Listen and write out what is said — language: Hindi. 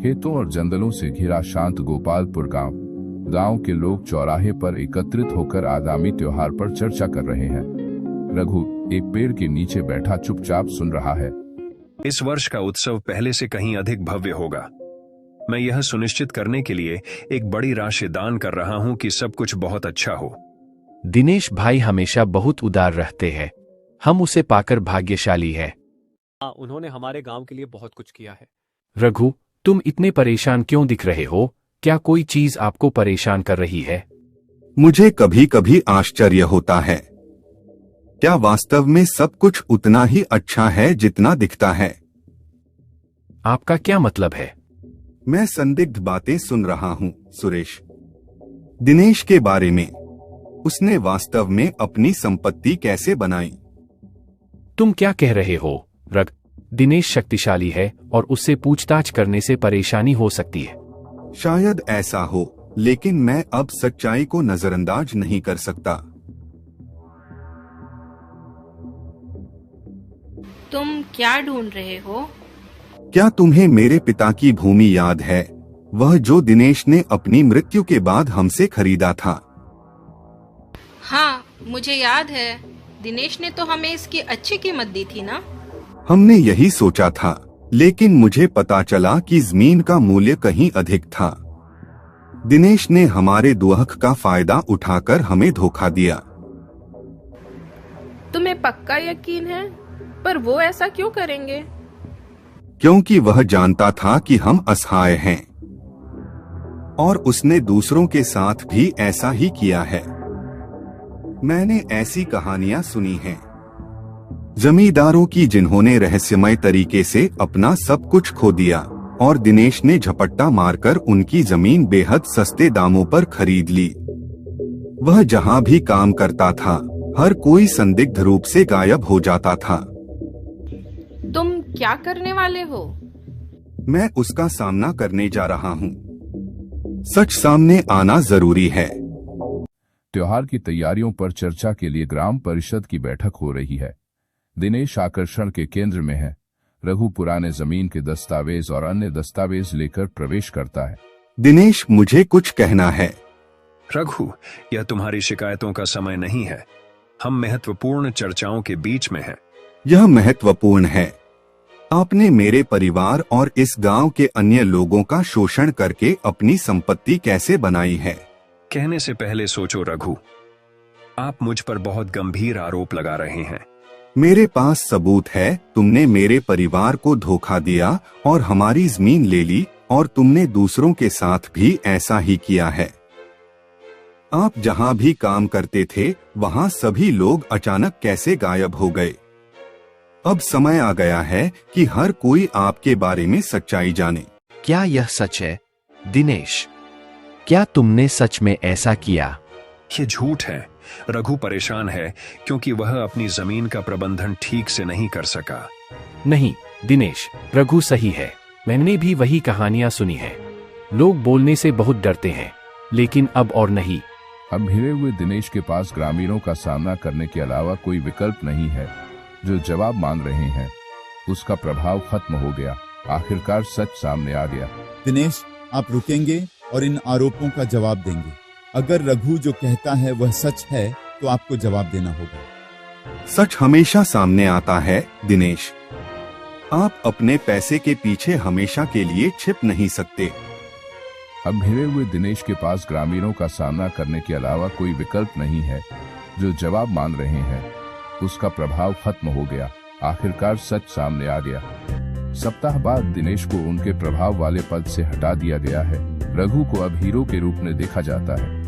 खेतों और जंगलों से घिरा शांत गोपालपुर गांव के लोग चौराहे पर एकत्रित होकर आगामी त्योहार पर चर्चा कर रहे हैं। रघु एक पेड़ के नीचे बैठा चुपचाप सुन रहा है। इस वर्ष का उत्सव पहले से कहीं अधिक भव्य होगा। मैं यह सुनिश्चित करने के लिए एक बड़ी राशि दान कर रहा हूं कि सब कुछ बहुत अच्छा हो। दिनेश भाई हमेशा बहुत उदार रहते हैं। हम उसे पाकर भाग्यशाली है। उन्होंने हमारे गांव के लिए बहुत कुछ किया है। रघु, तुम इतने परेशान क्यों दिख रहे हो? क्या कोई चीज आपको परेशान कर रही है? मुझे कभी कभी आश्चर्य होता है, क्या वास्तव में सब कुछ उतना ही अच्छा है जितना दिखता है? आपका क्या मतलब है? मैं संदिग्ध बातें सुन रहा हूँ सुरेश, दिनेश के बारे में। उसने वास्तव में अपनी संपत्ति कैसे बनाई? तुम क्या कह रहे हो रघु? दिनेश शक्तिशाली है और उससे पूछताछ करने से परेशानी हो सकती है। शायद ऐसा हो, लेकिन मैं अब सच्चाई को नजरअंदाज नहीं कर सकता। तुम क्या ढूंढ रहे हो? क्या तुम्हें मेरे पिता की भूमि याद है? वह जो दिनेश ने अपनी मृत्यु के बाद हमसे खरीदा था। हाँ, मुझे याद है। दिनेश ने तो हमें इसकी अच्छी कीमत दी थी ना? हमने यही सोचा था, लेकिन मुझे पता चला कि जमीन का मूल्य कहीं अधिक था। दिनेश ने हमारे दुख का फायदा उठाकर हमें धोखा दिया। तुम्हें पक्का यकीन है? पर वो ऐसा क्यों करेंगे? क्योंकि वह जानता था कि हम असहाय हैं, और उसने दूसरों के साथ भी ऐसा ही किया है। मैंने ऐसी कहानियां सुनी हैं, जमींदारों की जिन्होंने रहस्यमय तरीके से अपना सब कुछ खो दिया और दिनेश ने झपट्टा मारकर उनकी जमीन बेहद सस्ते दामों पर खरीद ली। वह जहां भी काम करता था, हर कोई संदिग्ध रूप से गायब हो जाता था। तुम क्या करने वाले हो? मैं उसका सामना करने जा रहा हूँ। सच सामने आना जरूरी है। त्योहार की तैयारियों पर चर्चा के लिए ग्राम परिषद की बैठक हो रही है। दिनेश आकर्षण के केंद्र में है। रघु पुराने जमीन के दस्तावेज और अन्य दस्तावेज लेकर प्रवेश करता है। दिनेश, मुझे कुछ कहना है। रघु, यह तुम्हारी शिकायतों का समय नहीं है। हम महत्वपूर्ण चर्चाओं के बीच में हैं। यह महत्वपूर्ण है। आपने मेरे परिवार और इस गांव के अन्य लोगों का शोषण करके अपनी संपत्ति कैसे बनाई है? कहने से पहले सोचो रघु, आप मुझ पर बहुत गंभीर आरोप लगा रहे हैं। मेरे पास सबूत है। तुमने मेरे परिवार को धोखा दिया और हमारी जमीन ले ली, और तुमने दूसरों के साथ भी ऐसा ही किया है। आप जहां भी काम करते थे, वहां सभी लोग अचानक कैसे गायब हो गए? अब समय आ गया है कि हर कोई आपके बारे में सच्चाई जाने। क्या यह सच है दिनेश? क्या तुमने सच में ऐसा किया? ये झूठ है। रघु परेशान है क्योंकि वह अपनी जमीन का प्रबंधन ठीक से नहीं कर सका। नहीं दिनेश, रघु सही है। मैंने भी वही कहानियां सुनी है। लोग बोलने से बहुत डरते हैं, लेकिन अब और नहीं। अब घिरे हुए दिनेश के पास ग्रामीणों का सामना करने के अलावा कोई विकल्प नहीं है। जो जवाब मांग रहे हैं, उसका प्रभाव खत्म हो गया। आखिरकार सच सामने आ गया। दिनेश, आप रुकेंगे और इन आरोपों का जवाब देंगे। अगर रघु जो कहता है वह सच है, तो आपको जवाब देना होगा। सच हमेशा सामने आता है दिनेश। आप अपने पैसे के पीछे हमेशा के लिए छिप नहीं सकते। अब घिरे हुए दिनेश के पास ग्रामीणों का सामना करने के अलावा कोई विकल्प नहीं है। जो जवाब मांग रहे हैं, उसका प्रभाव खत्म हो गया। आखिरकार सच सामने आ गया। सप्ताह बाद दिनेश को उनके प्रभाव वाले पद से हटा दिया गया है। रघु को अब हीरो के रूप में देखा जाता है।